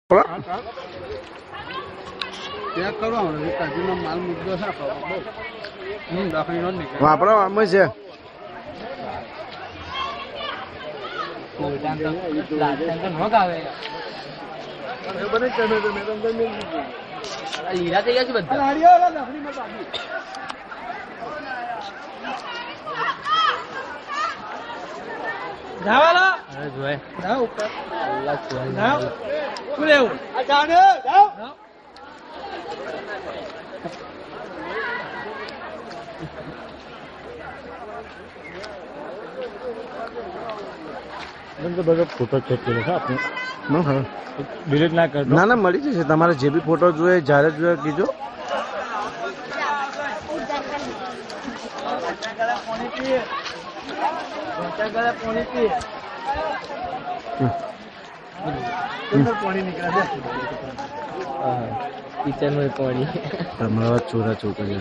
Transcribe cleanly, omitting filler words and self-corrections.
check કરો કાજુનો માલ મુદ્દો છે દાખલી નો નીકળે વાપરો આમ છે લીલા થઈ ગયા છે બધા જાવાલા અરે જોય જાવ ઉપર અલ્લાહ સુહાઈ જાવ શું લેવું આ જાને જાવ બધો ફોટો ચેક કર્યો છે આપણે ડિલીટ ના કરતો ના ના મળી જશે તમારે જે બી ફોટો જોઈએ જ્યારે જોઈએ કીજો કિચન માં પાણી તમારા ચોરા ચોકરી